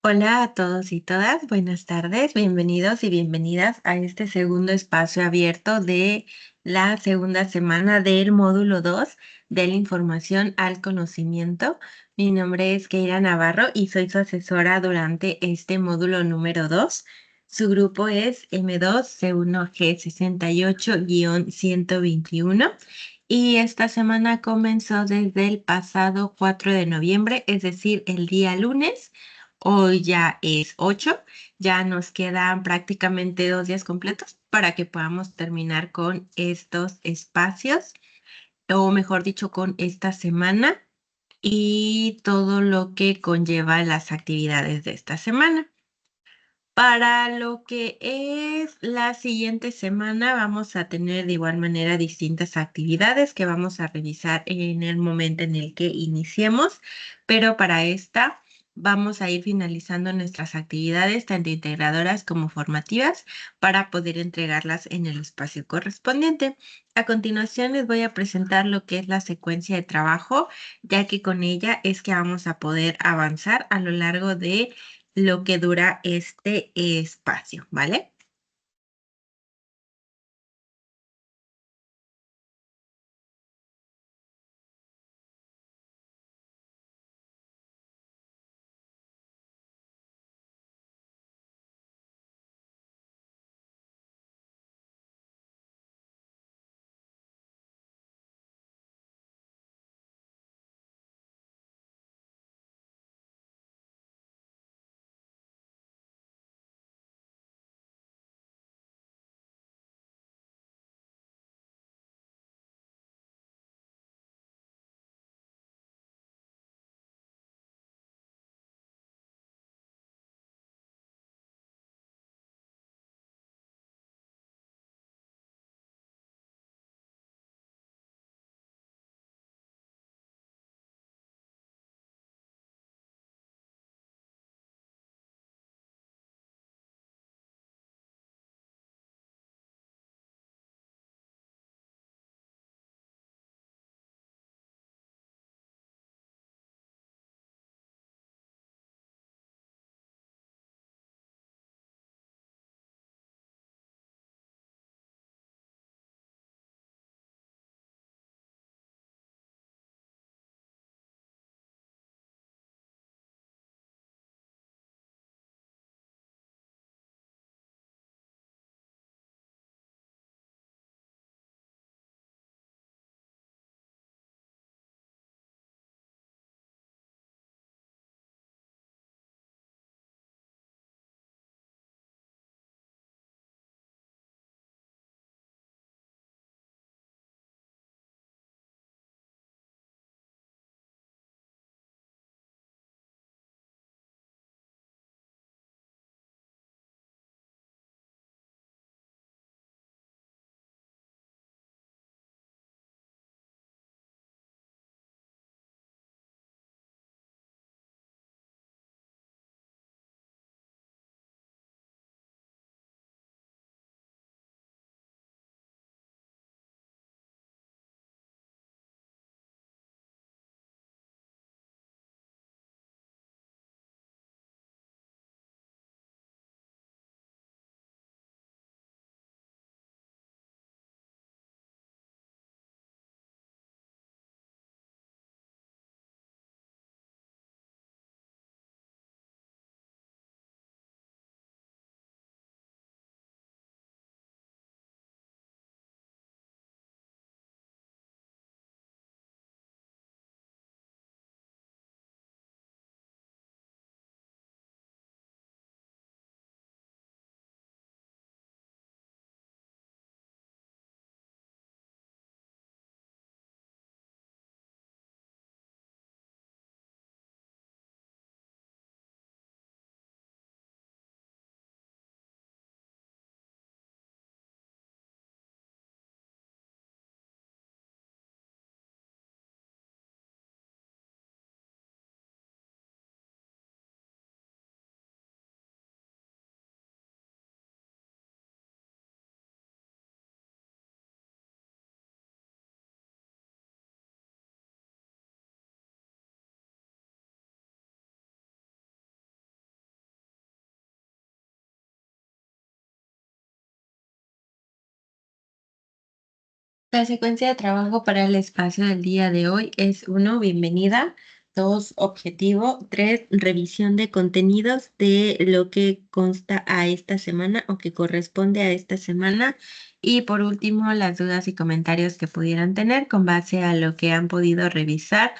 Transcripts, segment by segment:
Hola a todos y todas, buenas tardes, bienvenidos y bienvenidas a este segundo espacio abierto de la segunda semana del módulo 2 de la información al conocimiento. Mi nombre es Keira Navarro y soy su asesora durante este módulo número 2. Su grupo es M2C1G68-121 y esta semana comenzó desde el pasado 4 de noviembre, es decir, el día lunes. Hoy ya es 8, ya nos quedan prácticamente 2 días completos para que podamos terminar con estos espacios, o mejor dicho, con esta semana y todo lo que conlleva las actividades de esta semana. Para lo que es la siguiente semana, vamos a tener de igual manera distintas actividades que vamos a revisar en el momento en el que iniciemos, pero para esta vamos a ir finalizando nuestras actividades, tanto integradoras como formativas, para poder entregarlas en el espacio correspondiente. A continuación les voy a presentar lo que es la secuencia de trabajo, ya que con ella es que vamos a poder avanzar a lo largo de lo que dura este espacio, ¿vale? La secuencia de trabajo para el espacio del día de hoy es uno, bienvenida, dos, objetivo, tres, revisión de contenidos de lo que consta a esta semana o que corresponde a esta semana y por último, las dudas y comentarios que pudieran tener con base a lo que han podido revisar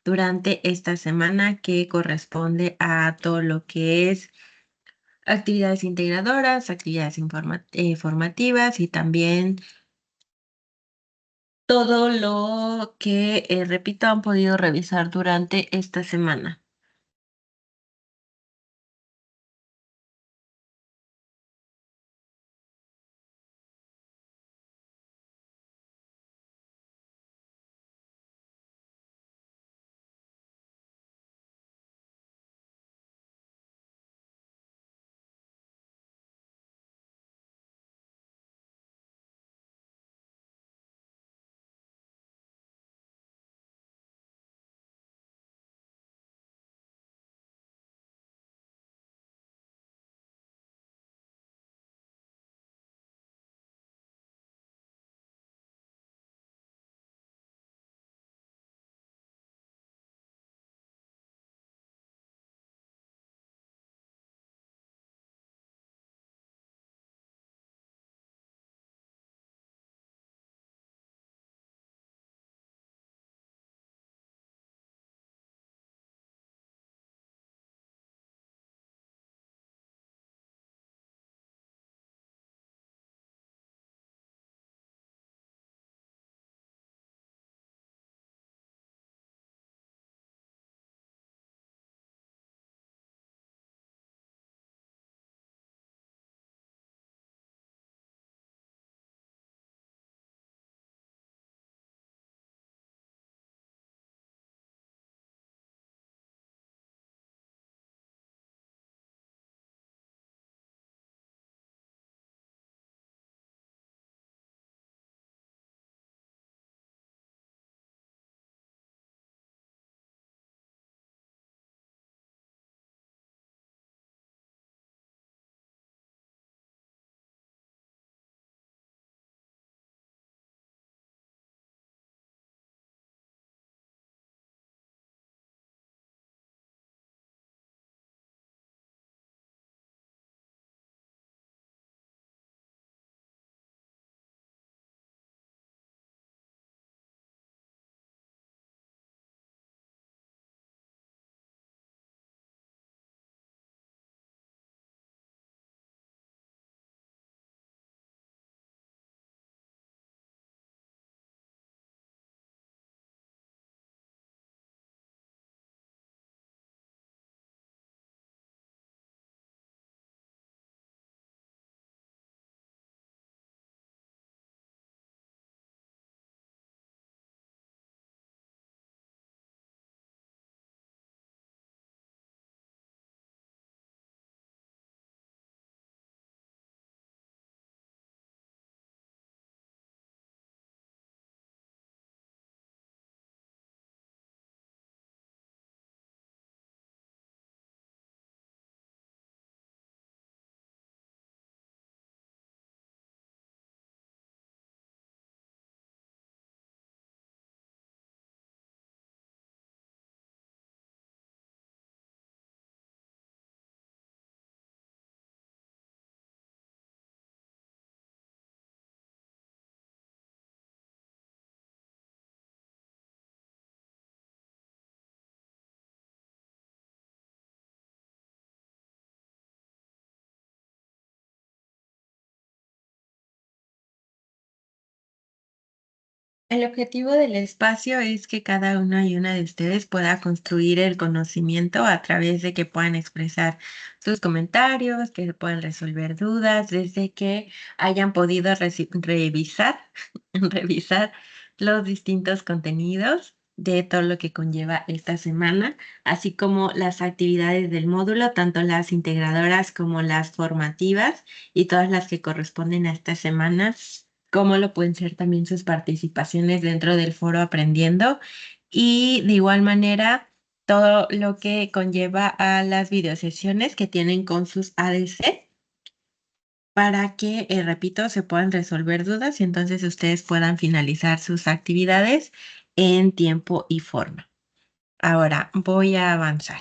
durante esta semana que corresponde a todo lo que es actividades integradoras, actividades formativas y también todo lo que, repito, han podido revisar durante esta semana. El objetivo del espacio es que cada una y una de ustedes pueda construir el conocimiento a través de que puedan expresar sus comentarios, que puedan resolver dudas, desde que hayan podido revisar, revisar los distintos contenidos de todo lo que conlleva esta semana, así como las actividades del módulo, tanto las integradoras como las formativas y todas las que corresponden a esta semana cómo lo pueden ser también sus participaciones dentro del foro Aprendiendo y de igual manera todo lo que conlleva a las videosesiones que tienen con sus ADC para que, repito, se puedan resolver dudas y entonces ustedes puedan finalizar sus actividades en tiempo y forma. Ahora voy a avanzar.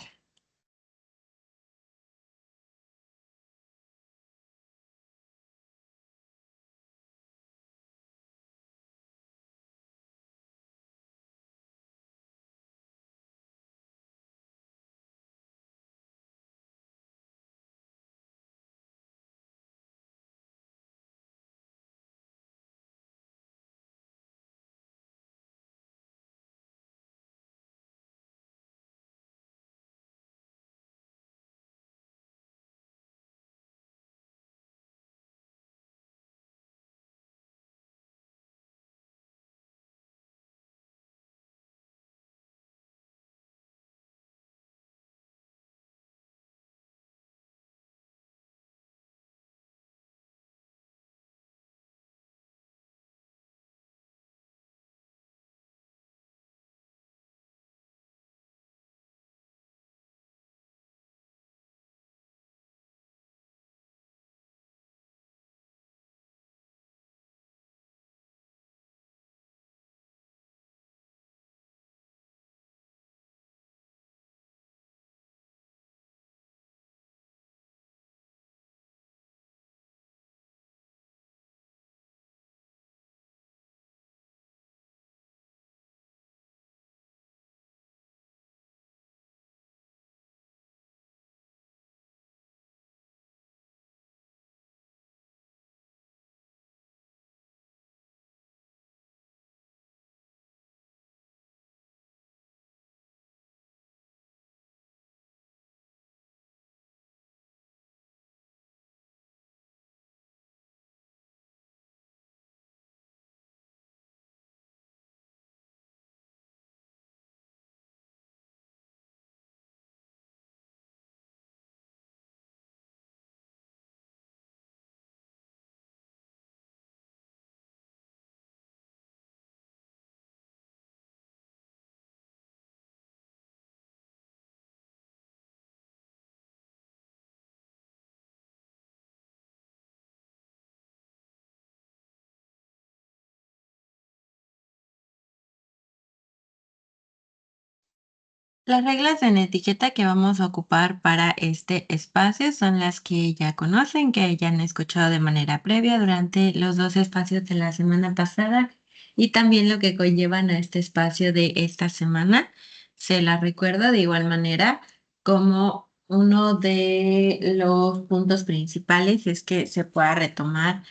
Las reglas en etiqueta que vamos a ocupar para este espacio son las que ya conocen, que ya han escuchado de manera previa durante los dos espacios de la semana pasada y también lo que conllevan a este espacio de esta semana. Se las recuerdo de igual manera como uno de los puntos principales es que se pueda retomar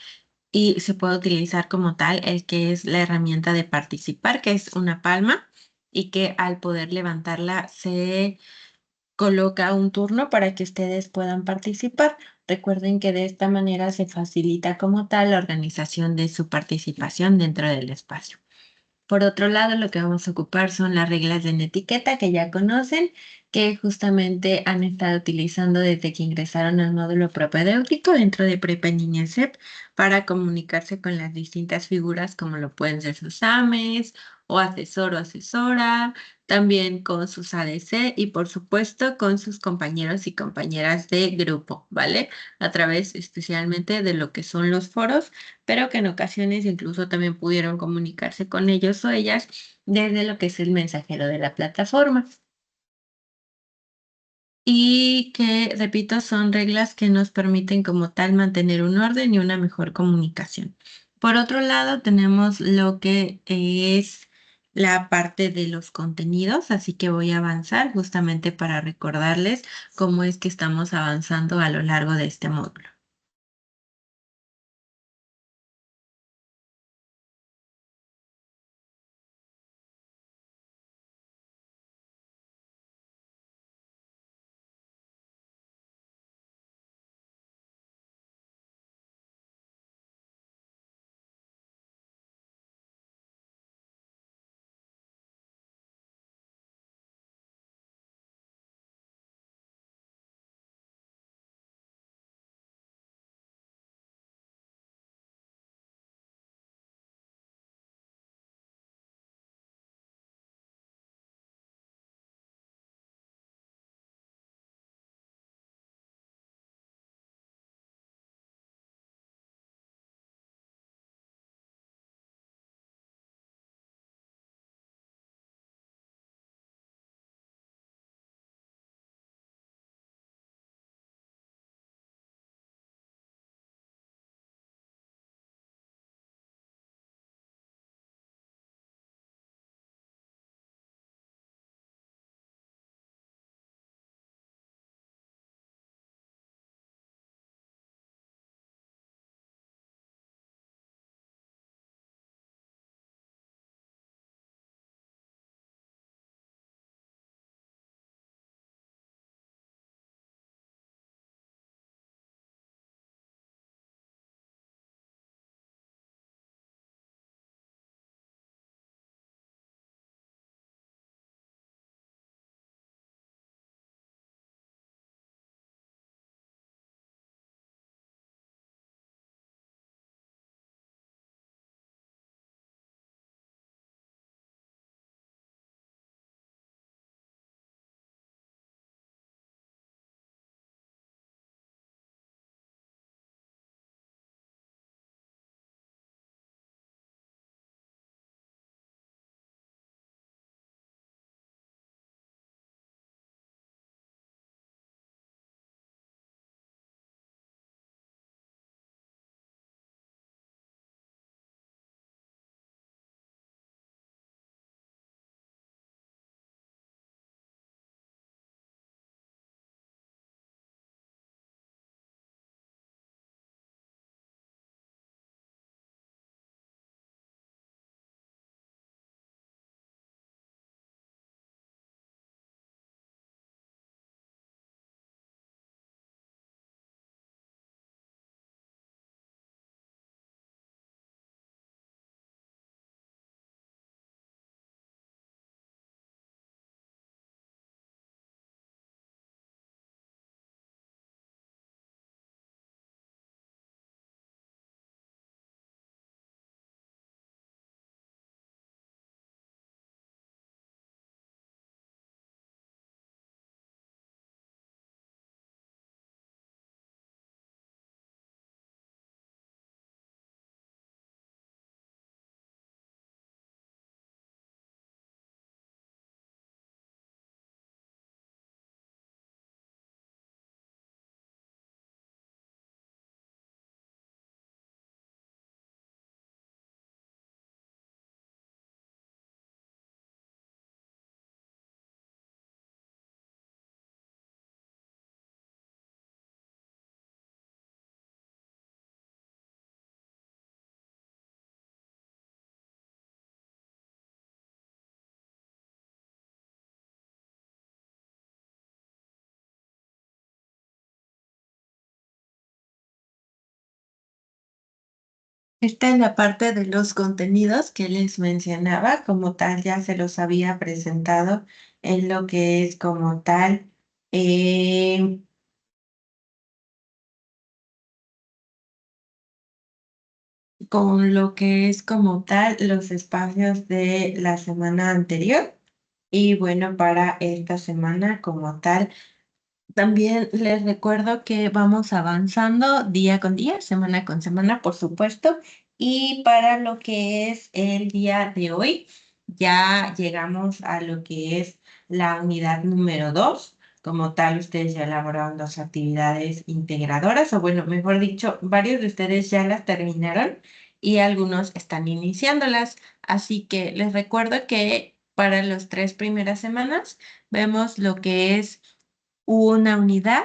y se puede utilizar como tal el que es la herramienta de participar, que es una palma y que al poder levantarla se coloca un turno para que ustedes puedan participar. Recuerden que de esta manera se facilita como tal la organización de su participación dentro del espacio. Por otro lado, lo que vamos a ocupar son las reglas de etiqueta que ya conocen, que justamente han estado utilizando desde que ingresaron al módulo propedéutico dentro de Prepa Niñez EP para comunicarse con las distintas figuras como lo pueden ser sus AMES o asesor o asesora, también con sus ADC y por supuesto con sus compañeros y compañeras de grupo, ¿vale? A través especialmente de lo que son los foros pero que en ocasiones incluso también pudieron comunicarse con ellos o ellas desde lo que es el mensajero de la plataforma. Y que, repito, son reglas que nos permiten como tal mantener un orden y una mejor comunicación. Por otro lado, tenemos lo que es la parte de los contenidos, así que voy a avanzar justamente para recordarles cómo es que estamos avanzando a lo largo de este módulo. Esta es la parte de los contenidos que les mencionaba, como tal, ya se los había presentado en lo que es como tal, eh, con lo que es como tal los espacios de la semana anterior. Y bueno, para esta semana como tal. También les recuerdo que vamos avanzando día con día, semana con semana, por supuesto. Y para lo que es el día de hoy, ya llegamos a lo que es la unidad número 2. Como tal, ustedes ya elaboraron dos actividades integradoras, o bueno, mejor dicho, varios de ustedes ya las terminaron y algunos están iniciándolas. Así que les recuerdo que para las tres primeras semanas vemos lo que es una unidad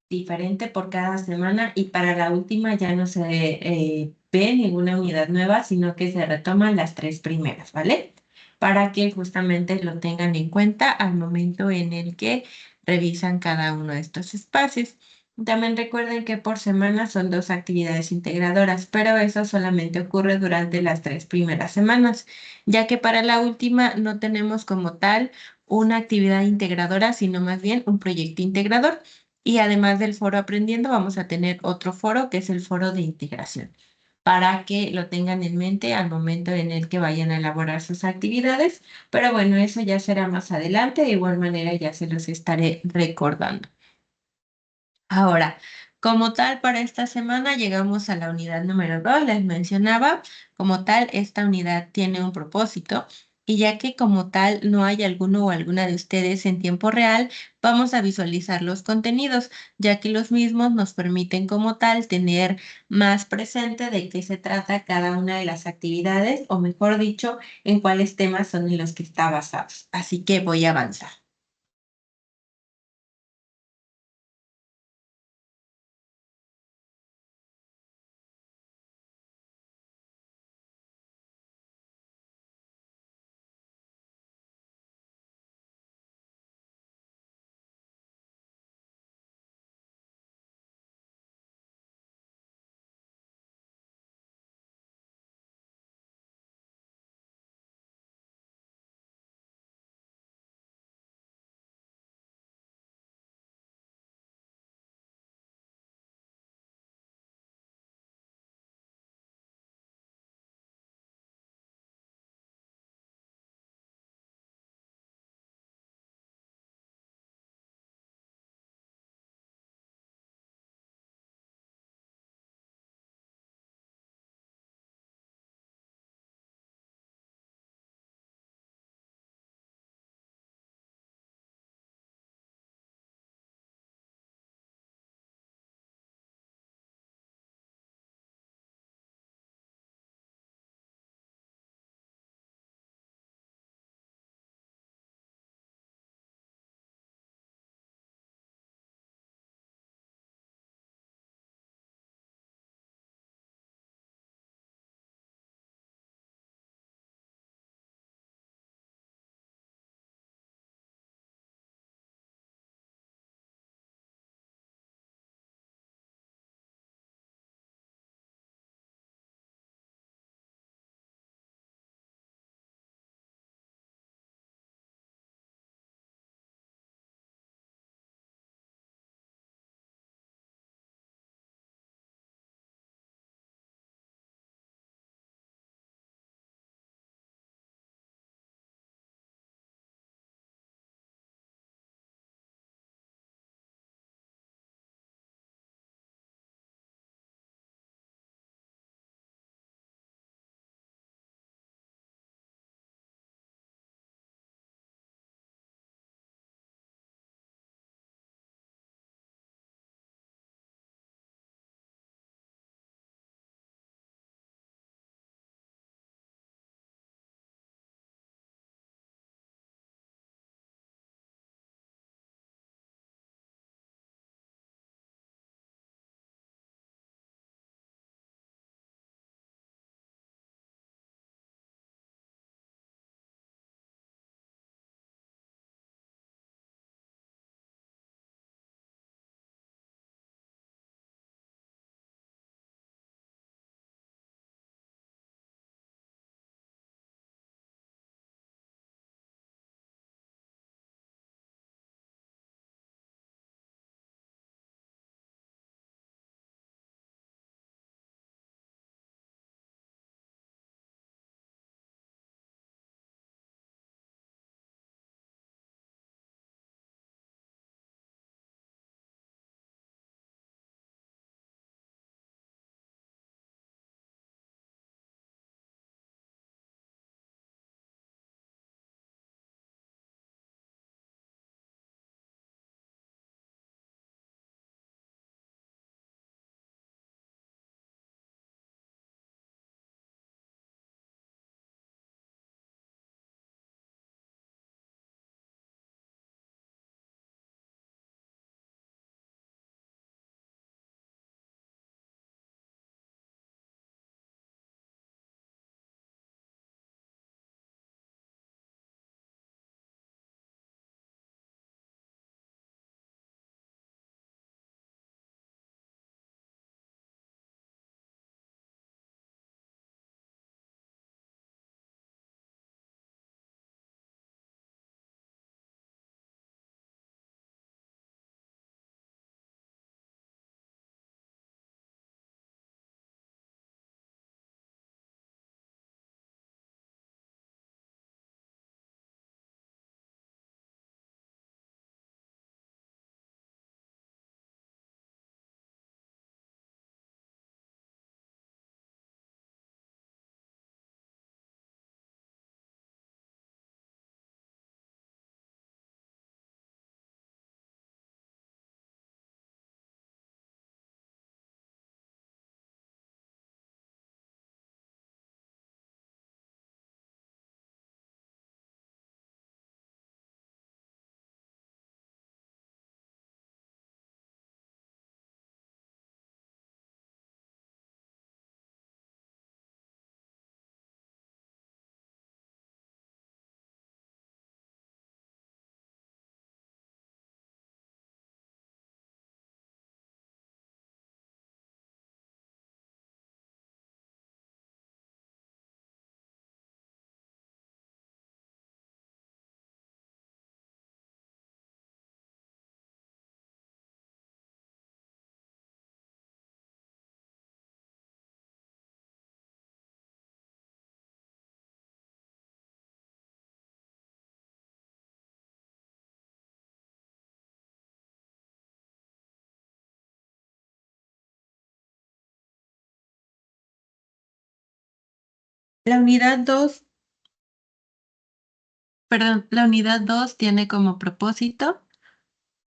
diferente por cada semana y para la última ya no se ve ninguna unidad nueva, sino que se retoman las tres primeras, ¿vale? Para que justamente lo tengan en cuenta al momento en el que revisan cada uno de estos espacios. También recuerden que por semana son dos actividades integradoras, pero eso solamente ocurre durante las tres primeras semanas, ya que para la última no tenemos como tal una actividad integradora, sino más bien un proyecto integrador. Y además del foro aprendiendo, vamos a tener otro foro que es el foro de integración, para que lo tengan en mente al momento en el que vayan a elaborar sus actividades. Pero bueno, eso ya será más adelante. De igual manera, ya se los estaré recordando. Ahora, como tal, para esta semana llegamos a la unidad número 2. Les mencionaba, como tal, esta unidad tiene un propósito y ya que como tal no hay alguno o alguna de ustedes en tiempo real, vamos a visualizar los contenidos, ya que los mismos nos permiten como tal tener más presente de qué se trata cada una de las actividades, o mejor dicho, en cuáles temas son en los que está basados. Así que voy a avanzar. La unidad 2, perdón, la unidad 2 tiene como propósito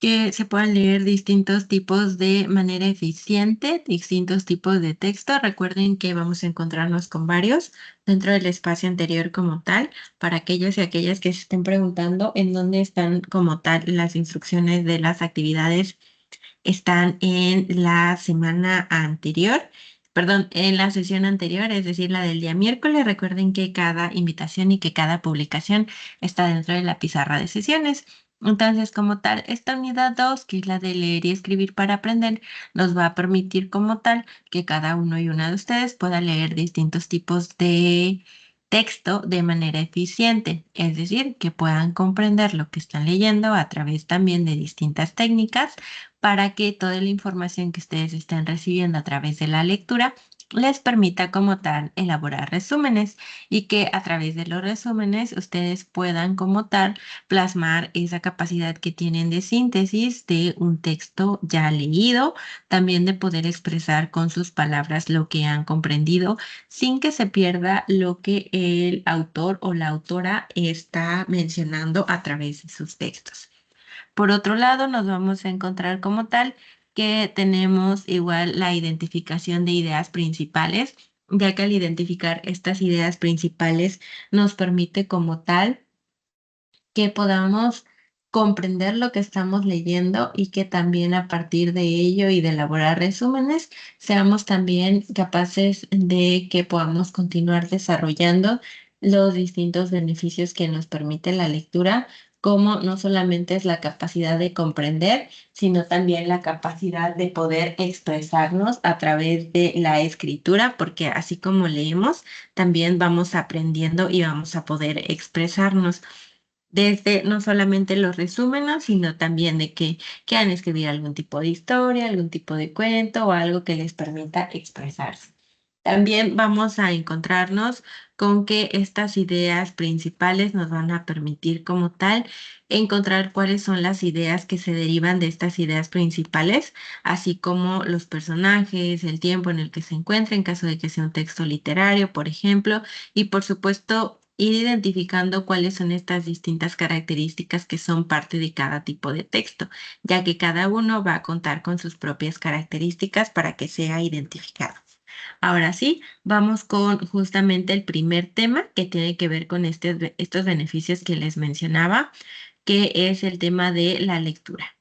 que se puedan leer distintos tipos de manera eficiente, distintos tipos de texto. Recuerden que vamos a encontrarnos con varios dentro del espacio anterior como tal, para aquellos y aquellas que se estén preguntando en dónde están como tal las instrucciones de las actividades. Están en la semana anterior, perdón, en la sesión anterior, es decir, la del día miércoles. Recuerden que cada invitación y que cada publicación está dentro de la pizarra de sesiones. Entonces, como tal, esta unidad 2, que es la de leer y escribir para aprender, nos va a permitir como tal que cada uno y una de ustedes pueda leer distintos tipos de texto de manera eficiente, es decir, que puedan comprender lo que están leyendo a través también de distintas técnicas para que toda la información que ustedes estén recibiendo a través de la lectura les permita como tal elaborar resúmenes y que a través de los resúmenes ustedes puedan como tal plasmar esa capacidad que tienen de síntesis de un texto ya leído, también de poder expresar con sus palabras lo que han comprendido sin que se pierda lo que el autor o la autora está mencionando a través de sus textos. Por otro lado, nos vamos a encontrar como tal que tenemos igual la identificación de ideas principales, ya que al identificar estas ideas principales nos permite como tal que podamos comprender lo que estamos leyendo y que también a partir de ello y de elaborar resúmenes, seamos también capaces de que podamos continuar desarrollando los distintos beneficios que nos permite la lectura, como no solamente es la capacidad de comprender, sino también la capacidad de poder expresarnos a través de la escritura, porque así como leemos, también vamos aprendiendo y vamos a poder expresarnos desde no solamente los resúmenes, sino también de que quieran escribir algún tipo de historia, algún tipo de cuento o algo que les permita expresarse. También vamos a encontrarnos con que estas ideas principales nos van a permitir como tal encontrar cuáles son las ideas que se derivan de estas ideas principales, así como los personajes, el tiempo en el que se encuentra en caso de que sea un texto literario, por ejemplo, y por supuesto ir identificando cuáles son estas distintas características que son parte de cada tipo de texto, ya que cada uno va a contar con sus propias características para que sea identificado. Ahora sí, vamos con justamente el primer tema que tiene que ver con estos beneficios que les mencionaba, que es el tema de la lectura.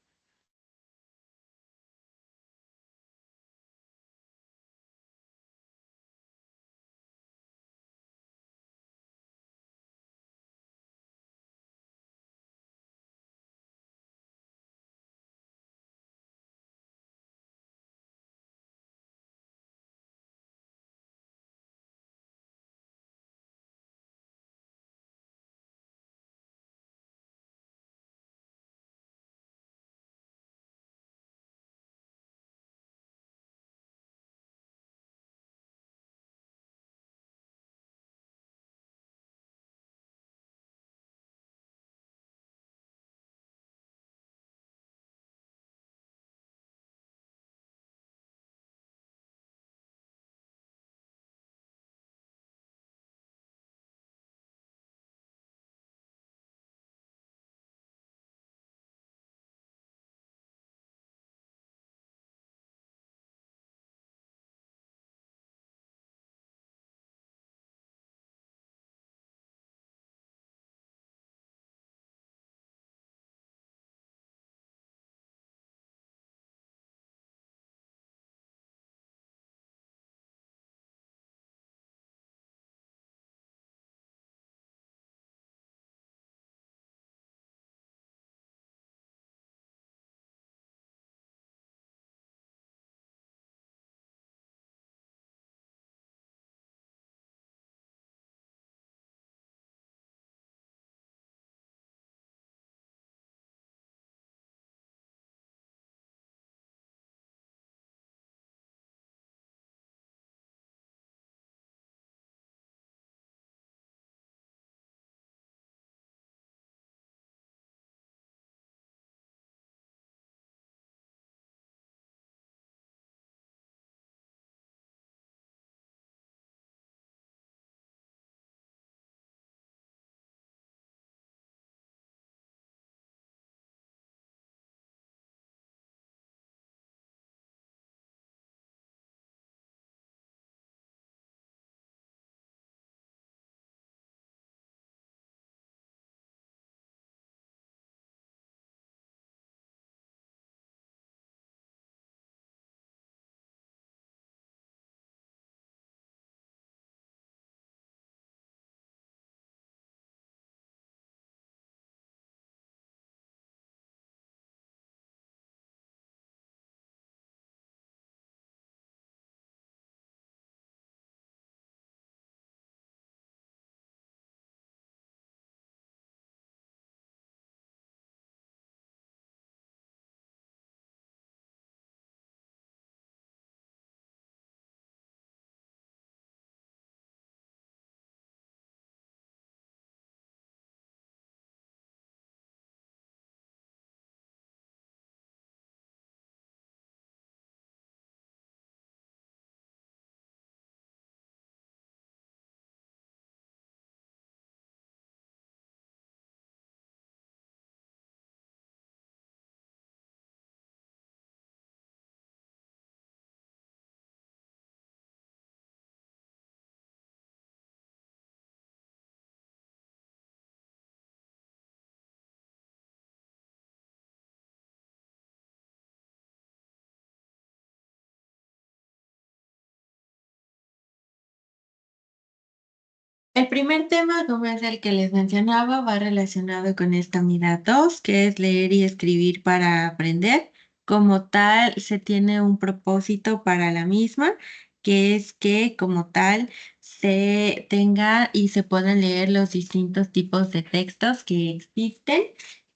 El primer tema, como es el que les mencionaba, va relacionado con esta unidad 2, que es leer y escribir para aprender. Como tal, se tiene un propósito para la misma, que es que como tal se tenga y se puedan leer los distintos tipos de textos que existen,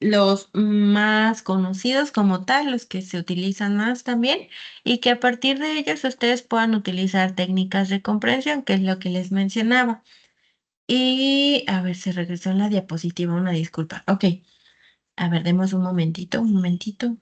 los más conocidos como tal, los que se utilizan más también, y que a partir de ellos ustedes puedan utilizar técnicas de comprensión, que es lo que les mencionaba. Y a ver, se regresó en la diapositiva, una disculpa. Ok, a ver, demos un momentito, un momentito.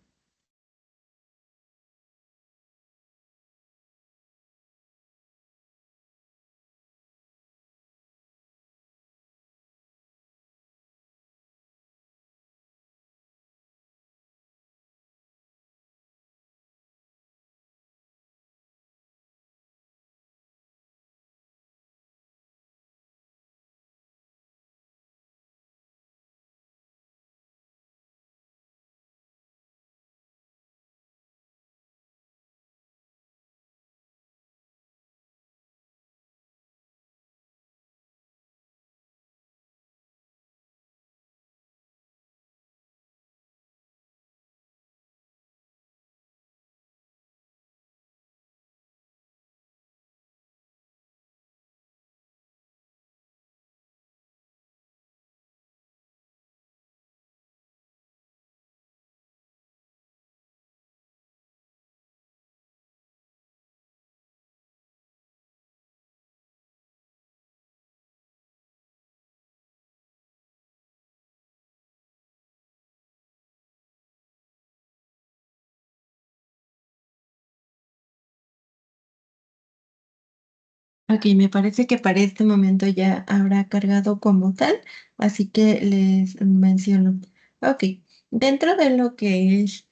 Ok, me parece que para este momento ya habrá cargado como tal, así que les menciono. Ok, dentro de lo que es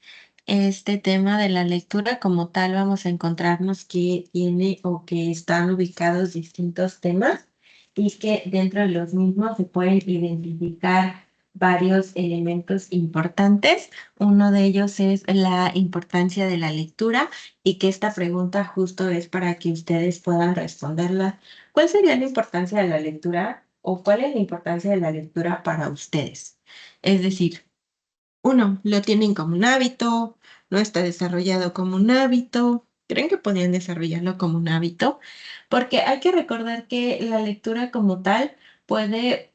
este tema de la lectura como tal, vamos a encontrarnos que tiene o que están ubicados distintos temas y que dentro de los mismos se pueden identificar varios elementos importantes. Uno de ellos es la importancia de la lectura y que esta pregunta justo es para que ustedes puedan responderla. ¿Cuál sería la importancia de la lectura o cuál es la importancia de la lectura para ustedes? Es decir, uno, lo tienen como un hábito, no está desarrollado como un hábito. ¿Creen que podrían desarrollarlo como un hábito? Porque hay que recordar que la lectura como tal puede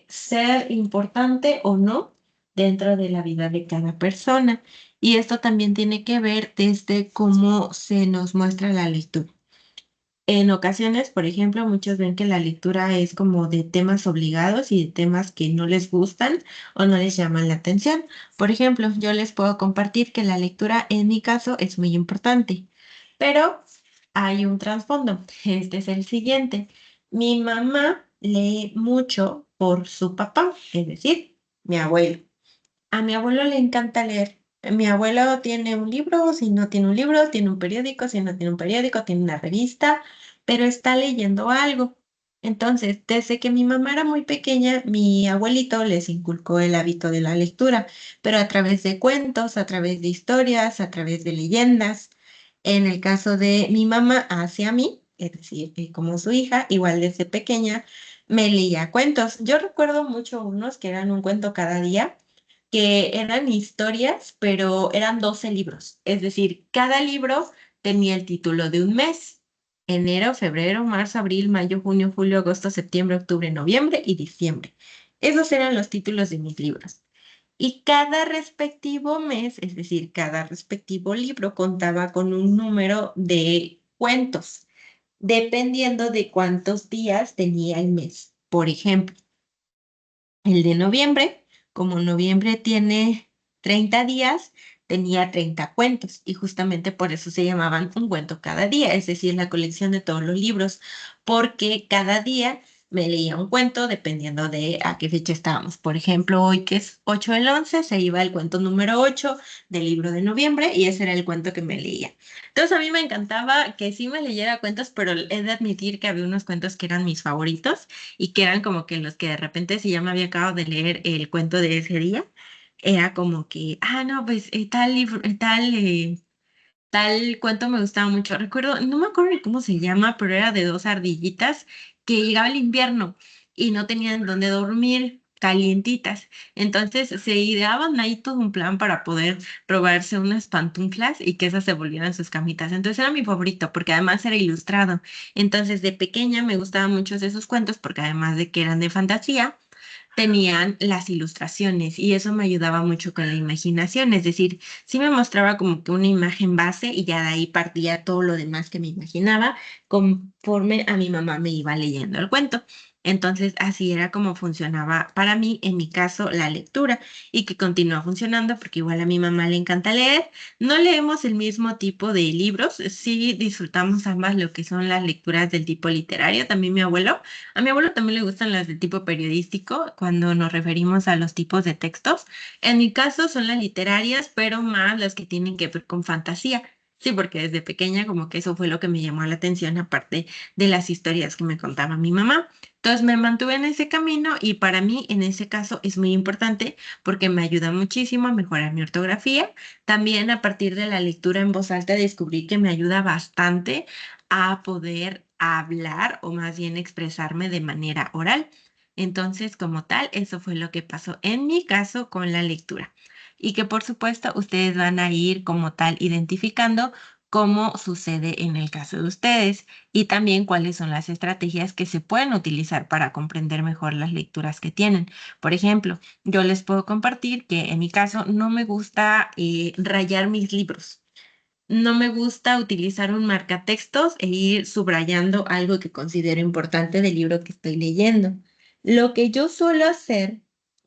ser importante o no dentro de la vida de cada persona. Y esto también tiene que ver desde cómo se nos muestra la lectura. En ocasiones, por ejemplo, muchos ven que la lectura es como de temas obligados y de temas que no les gustan o no les llaman la atención. Por ejemplo, yo les puedo compartir que la lectura en mi caso es muy importante, pero hay un trasfondo. Este es el siguiente. Mi mamá lee mucho por su papá, es decir, mi abuelo. A mi abuelo le encanta leer. Mi abuelo tiene un libro, si no tiene un libro, tiene un periódico, si no tiene un periódico, tiene una revista, pero está leyendo algo. Entonces, desde que mi mamá era muy pequeña, mi abuelito les inculcó el hábito de la lectura, pero a través de cuentos, a través de historias, a través de leyendas. En el caso de mi mamá hacia mí, es decir, como su hija, igual desde pequeña, me leía cuentos. Yo recuerdo mucho unos que eran un cuento cada día que eran historias, pero eran 12 libros. Es decir, cada libro tenía el título de un mes. Enero, febrero, marzo, abril, mayo, junio, julio, agosto, septiembre, octubre, noviembre y diciembre. Esos eran los títulos de mis libros. Y cada respectivo mes, es decir, cada respectivo libro contaba con un número de cuentos, dependiendo de cuántos días tenía el mes. Por ejemplo, el de noviembre, como noviembre tiene 30 días, tenía 30 cuentos y justamente por eso se llamaban un cuento cada día, es decir, la colección de todos los libros, porque cada día me leía un cuento dependiendo de a qué fecha estábamos. Por ejemplo, hoy que es 8 del 11, se iba el cuento número 8 del libro de noviembre y ese era el cuento que me leía. Entonces a mí me encantaba que sí me leyera cuentos, pero he de admitir que había unos cuentos que eran mis favoritos y que eran como que los que de repente, si ya me había acabado de leer el cuento de ese día, era como que, ah, no, pues tal libro, tal cuento me gustaba mucho. Recuerdo, no me acuerdo ni cómo se llama, pero era de dos ardillitas que llegaba el invierno y no tenían dónde dormir calientitas. Entonces se ideaban ahí todo un plan para poder robarse unas pantuflas y que esas se volvieran sus camitas. Entonces era mi favorito porque además era ilustrado. Entonces de pequeña me gustaban muchos de esos cuentos porque además de que eran de fantasía, tenían las ilustraciones y eso me ayudaba mucho con la imaginación, es decir, sí me mostraba como que una imagen base y ya de ahí partía todo lo demás que me imaginaba conforme a mi mamá me iba leyendo el cuento. Entonces, así era como funcionaba para mí, en mi caso, la lectura y que continúa funcionando porque igual a mi mamá le encanta leer. No leemos el mismo tipo de libros, sí disfrutamos ambas lo que son las lecturas del tipo literario, también mi abuelo. A mi abuelo también le gustan las de tipo periodístico cuando nos referimos a los tipos de textos. En mi caso son las literarias, pero más las que tienen que ver con fantasía. Sí, porque desde pequeña como que eso fue lo que me llamó la atención, aparte de las historias que me contaba mi mamá. Entonces me mantuve en ese camino y para mí en ese caso es muy importante porque me ayuda muchísimo a mejorar mi ortografía. También a partir de la lectura en voz alta descubrí que me ayuda bastante a poder hablar o más bien expresarme de manera oral. Entonces, como tal, eso fue lo que pasó en mi caso con la lectura. Y que por supuesto ustedes van a ir como tal identificando cómo sucede en el caso de ustedes y también cuáles son las estrategias que se pueden utilizar para comprender mejor las lecturas que tienen. Por ejemplo, yo les puedo compartir que en mi caso no me gusta rayar mis libros. No me gusta utilizar un marcatextos e ir subrayando algo que considero importante del libro que estoy leyendo. Lo que yo suelo hacer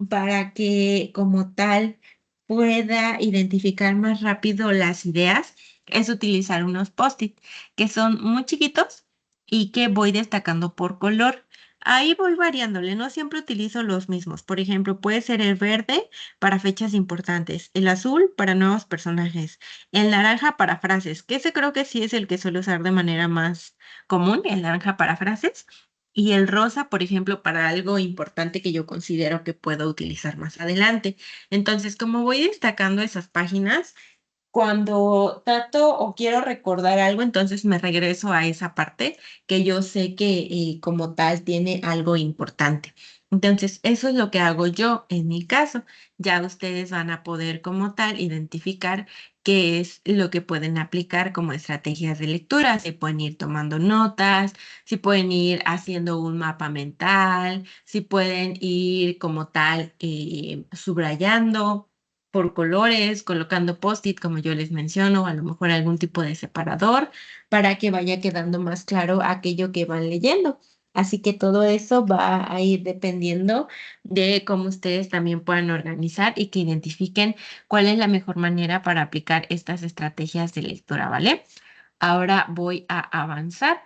para que como tal pueda identificar más rápido las ideas es utilizar unos post-it que son muy chiquitos y que voy destacando por color. Ahí voy variándole, no siempre utilizo los mismos. Por ejemplo, puede ser el verde para fechas importantes, el azul para nuevos personajes, el naranja para frases, que ese creo que sí es el que suelo usar de manera más común, el naranja para frases. Y el rosa, por ejemplo, para algo importante que yo considero que puedo utilizar más adelante. Entonces, como voy destacando esas páginas, cuando trato o quiero recordar algo, entonces me regreso a esa parte que yo sé que como tal tiene algo importante. Entonces, eso es lo que hago yo en mi caso. Ya ustedes van a poder como tal identificar qué es lo que pueden aplicar como estrategias de lectura. Si pueden ir tomando notas, si pueden ir haciendo un mapa mental, si pueden ir como tal subrayando por colores, colocando post-it, como yo les menciono, o a lo mejor algún tipo de separador para que vaya quedando más claro aquello que van leyendo. Así que todo eso va a ir dependiendo de cómo ustedes también puedan organizar y que identifiquen cuál es la mejor manera para aplicar estas estrategias de lectura, ¿vale? Ahora voy a avanzar.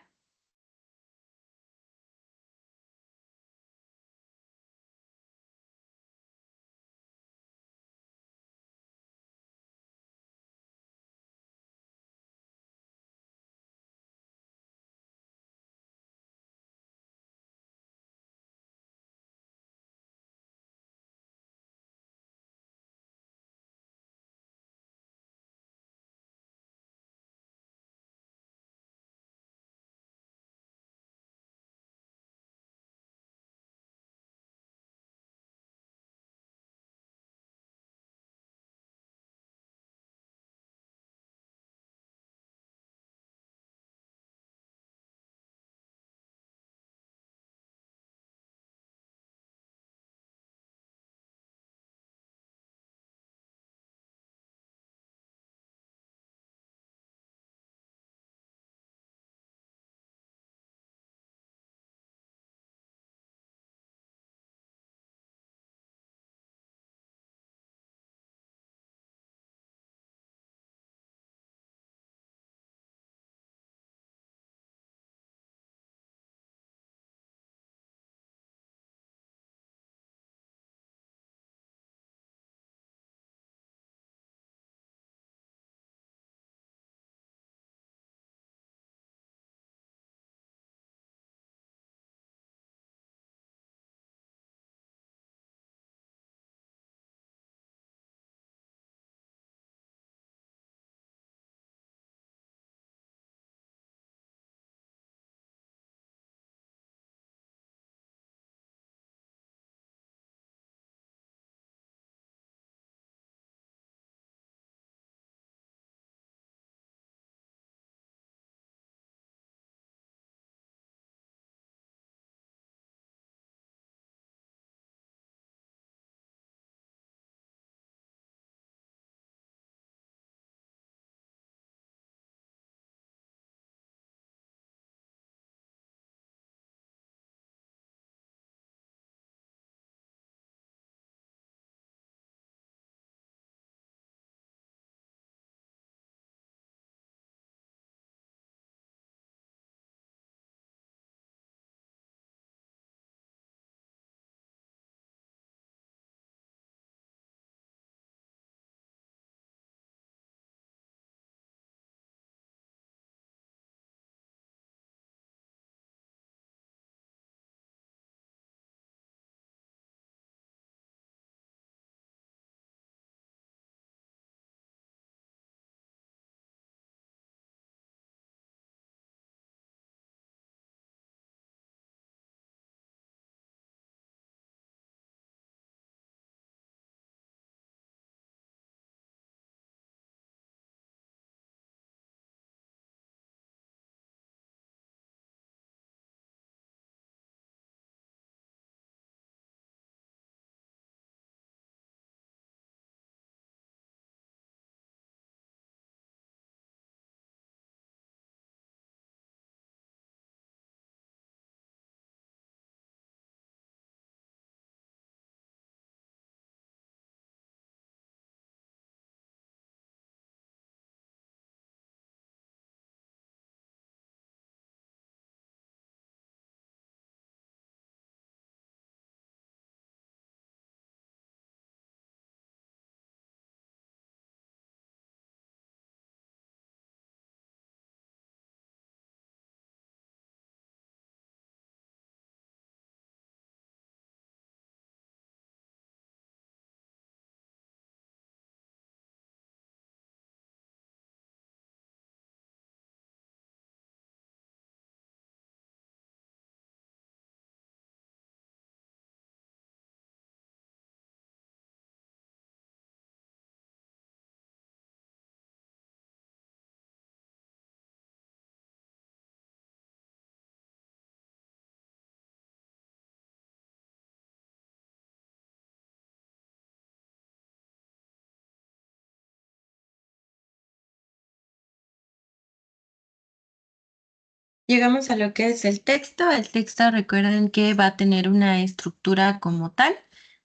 Llegamos a lo que es el texto. El texto, recuerden que va a tener una estructura como tal.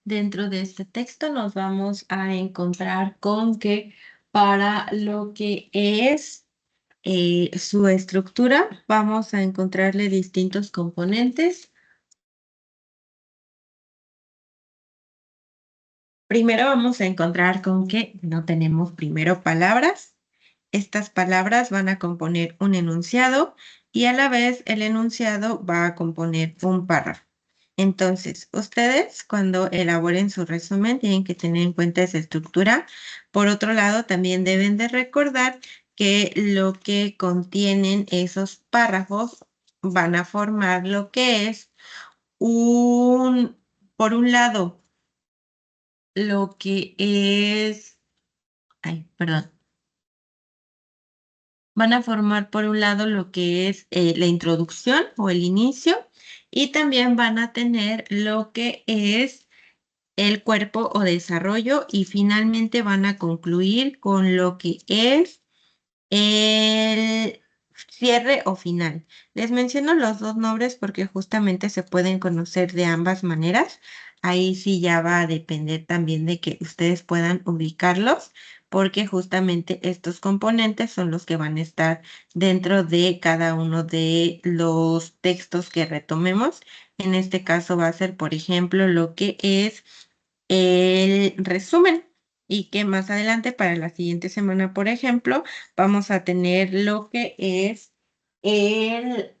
Dentro de este texto nos vamos a encontrar con que para lo que es su estructura, vamos a encontrarle distintos componentes. Primero vamos a encontrar con que no tenemos primero palabras. Estas palabras van a componer un enunciado y a la vez el enunciado va a componer un párrafo. Entonces, ustedes cuando elaboren su resumen tienen que tener en cuenta esa estructura. Por otro lado, también deben de recordar que lo que contienen esos párrafos van a formar lo que es por un lado, lo que es, ay, perdón. Van a formar por un lado lo que es la introducción o el inicio y también van a tener lo que es el cuerpo o desarrollo y finalmente van a concluir con lo que es el cierre o final. Les menciono los dos nombres porque justamente se pueden conocer de ambas maneras. Ahí sí ya va a depender también de que ustedes puedan ubicarlos, porque justamente estos componentes son los que van a estar dentro de cada uno de los textos que retomemos. En este caso va a ser, por ejemplo, lo que es el resumen y que más adelante para la siguiente semana, por ejemplo, vamos a tener lo que es el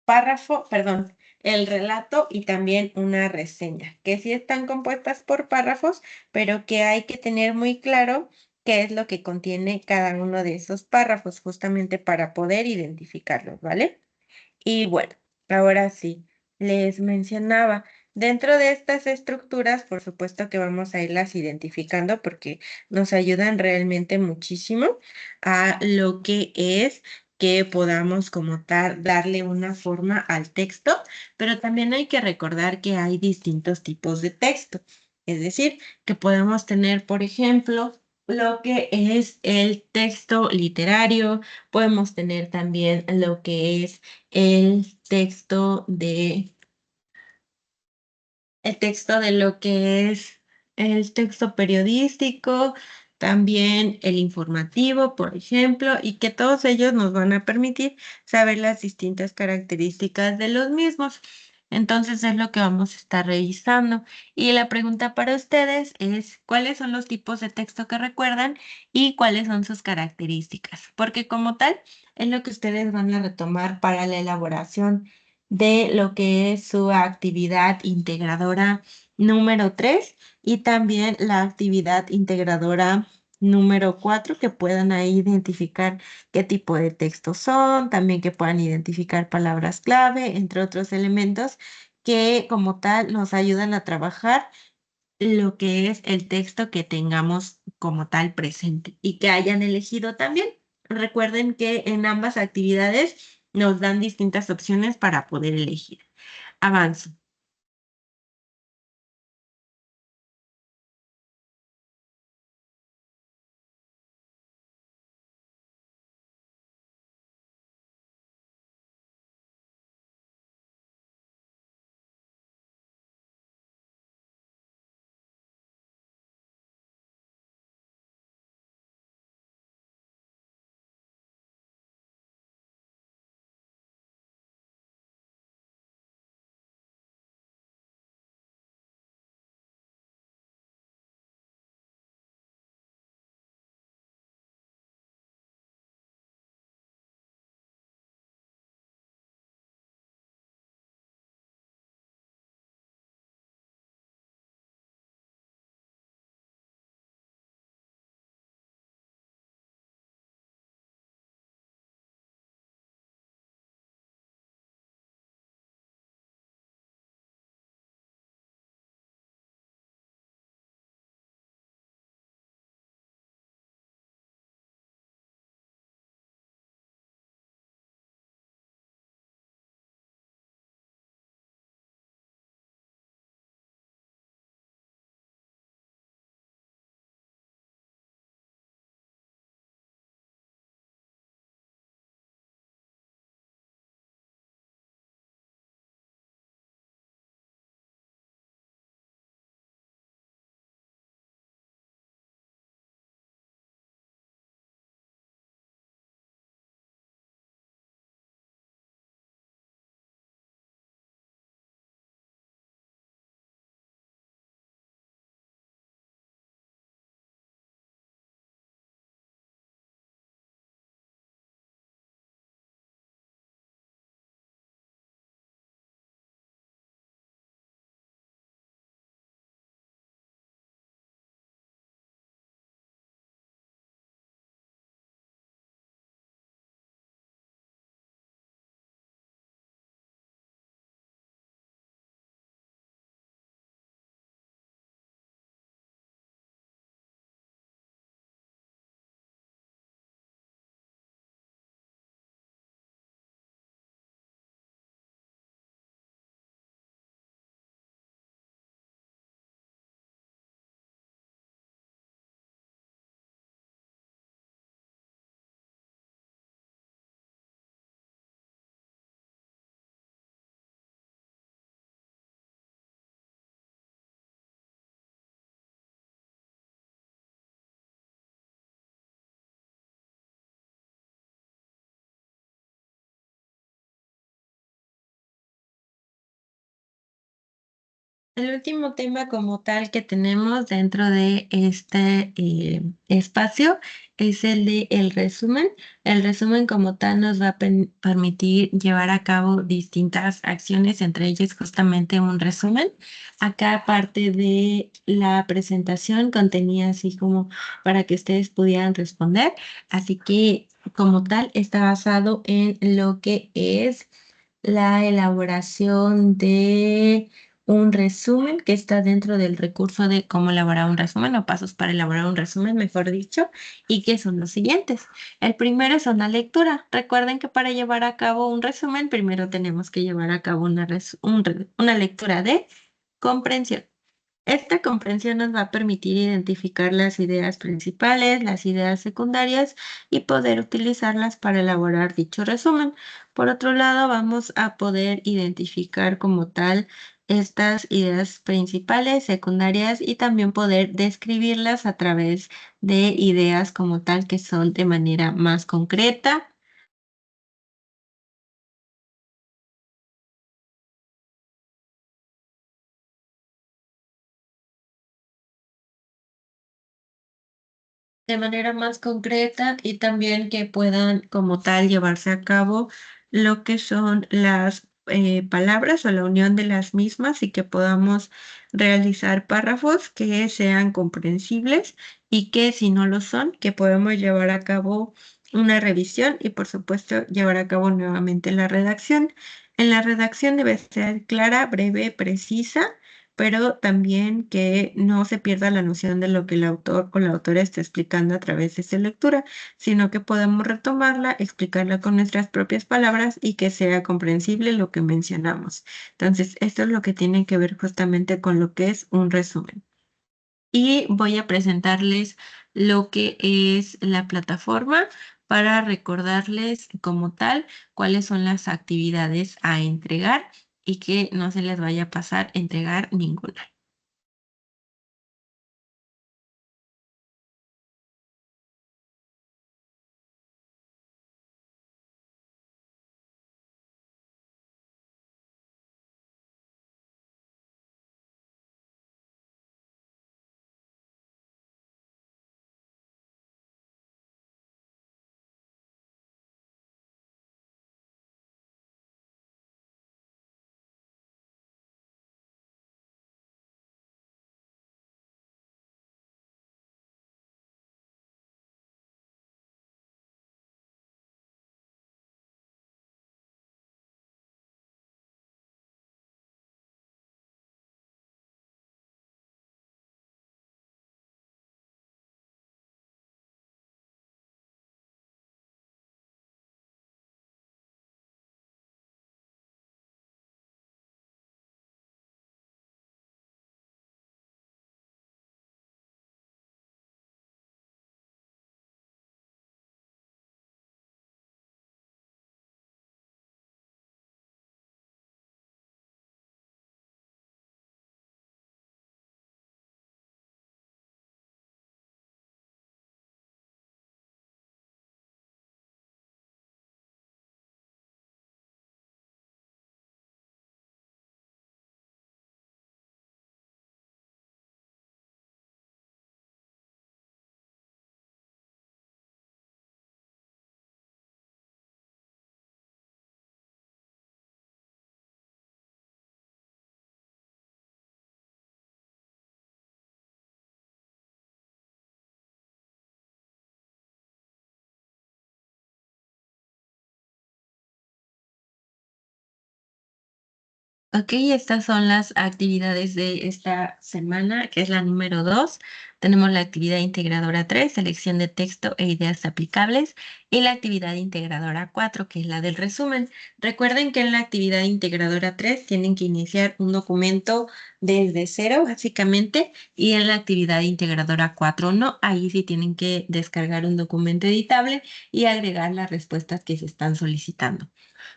párrafo, perdón, el relato y también una reseña, que sí están compuestas por párrafos, pero que hay que tener muy claro qué es lo que contiene cada uno de esos párrafos, justamente para poder identificarlos, ¿vale? Y bueno, ahora sí, les mencionaba, dentro de estas estructuras, por supuesto que vamos a irlas identificando porque nos ayudan realmente muchísimo a lo que es que podamos como tal darle una forma al texto, pero también hay que recordar que hay distintos tipos de texto. Es decir, que podemos tener, por ejemplo, lo que es el texto literario, podemos tener también lo que es el texto de lo que es el texto periodístico, también el informativo, por ejemplo, y que todos ellos nos van a permitir saber las distintas características de los mismos. Entonces es lo que vamos a estar revisando. Y la pregunta para ustedes es, ¿cuáles son los tipos de texto que recuerdan y cuáles son sus características? Porque como tal, es lo que ustedes van a retomar para la elaboración de lo que es su actividad integradora número 3 y también la actividad integradora número 4 que puedan ahí identificar qué tipo de textos son, también que puedan identificar palabras clave, entre otros elementos que como tal nos ayudan a trabajar lo que es el texto que tengamos como tal presente y que hayan elegido también. Recuerden que en ambas actividades nos dan distintas opciones para poder elegir. Avanzo. El último tema como tal que tenemos dentro de este espacio es el de el resumen. El resumen como tal nos va a permitir llevar a cabo distintas acciones, entre ellas justamente un resumen. Acá parte de la presentación contenía así como para que ustedes pudieran responder. Así que como tal está basado en lo que es la elaboración de un resumen que está dentro del recurso de cómo elaborar un resumen o pasos para elaborar un resumen, mejor dicho, y que son los siguientes. El primero es una lectura. Recuerden que para llevar a cabo un resumen, primero tenemos que llevar a cabo una lectura de comprensión. Esta comprensión nos va a permitir identificar las ideas principales, las ideas secundarias y poder utilizarlas para elaborar dicho resumen. Por otro lado, vamos a poder identificar como tal estas ideas principales, secundarias y también poder describirlas a través de ideas como tal que son de manera más concreta. De manera más concreta y también que puedan como tal llevarse a cabo lo que son las palabras o la unión de las mismas y que podamos realizar párrafos que sean comprensibles y que si no lo son, que podemos llevar a cabo una revisión y por supuesto llevar a cabo nuevamente la redacción. En la redacción debe ser clara, breve, precisa, pero también que no se pierda la noción de lo que el autor o la autora está explicando a través de esa lectura, sino que podamos retomarla, explicarla con nuestras propias palabras y que sea comprensible lo que mencionamos. Entonces, esto es lo que tiene que ver justamente con lo que es un resumen. Y voy a presentarles lo que es la plataforma para recordarles como tal cuáles son las actividades a entregar y que no se les vaya a pasar entregar ninguna. Ok, estas son las actividades de esta semana, que es la número 2. Tenemos la actividad integradora 3, selección de texto e ideas aplicables, y la actividad integradora 4, que es la del resumen. Recuerden que en la actividad integradora 3 tienen que iniciar un documento desde cero, básicamente, y en la actividad integradora 4 no. Ahí sí tienen que descargar un documento editable y agregar las respuestas que se están solicitando.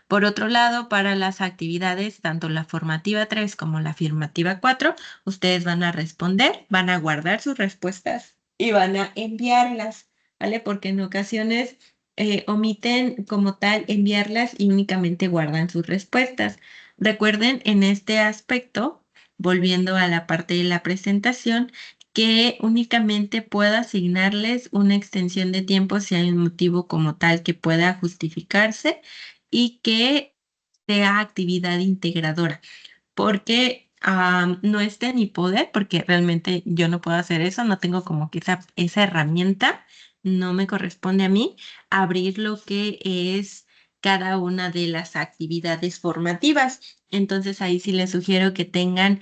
Por otro lado, para las actividades, tanto la formativa 3 como la afirmativa 4, ustedes van a responder, van a guardar sus respuestas y van a enviarlas, ¿vale? Porque en ocasiones omiten como tal enviarlas y únicamente guardan sus respuestas. Recuerden en este aspecto volviendo a la parte de la presentación, que únicamente puedo asignarles una extensión de tiempo si hay un motivo como tal que pueda justificarse y que sea actividad integradora porque no es de mi poder, porque realmente yo no puedo hacer eso, no tengo como que esa herramienta, no me corresponde a mí abrir lo que es cada una de las actividades formativas. Entonces ahí sí les sugiero que tengan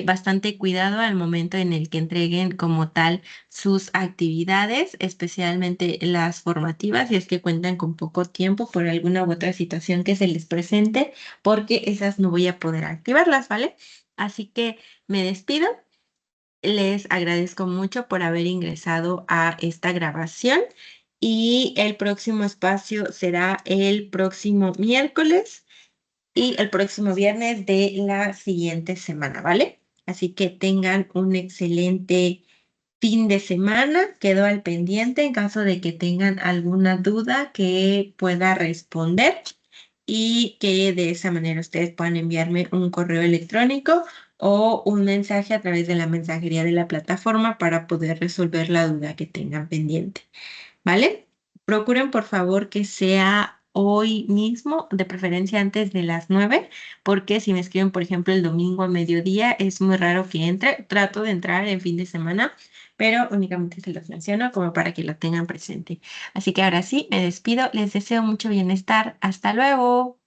bastante cuidado al momento en el que entreguen como tal sus actividades, especialmente las formativas, si es que cuentan con poco tiempo por alguna u otra situación que se les presente porque esas no voy a poder activarlas, ¿vale? Así que me despido. Les agradezco mucho por haber ingresado a esta grabación y el próximo espacio será el próximo miércoles y el próximo viernes de la siguiente semana, ¿vale? Así que tengan un excelente fin de semana. Quedo al pendiente en caso de que tengan alguna duda que pueda responder y que de esa manera ustedes puedan enviarme un correo electrónico o un mensaje a través de la mensajería de la plataforma para poder resolver la duda que tengan pendiente, ¿vale? Procuren por favor que sea hoy mismo, de preferencia antes de las 9, porque si me escriben, por ejemplo, el domingo a mediodía, es muy raro que entre. Trato de entrar en fin de semana, pero únicamente se los menciono como para que lo tengan presente. Así que ahora sí, me despido. Les deseo mucho bienestar. Hasta luego.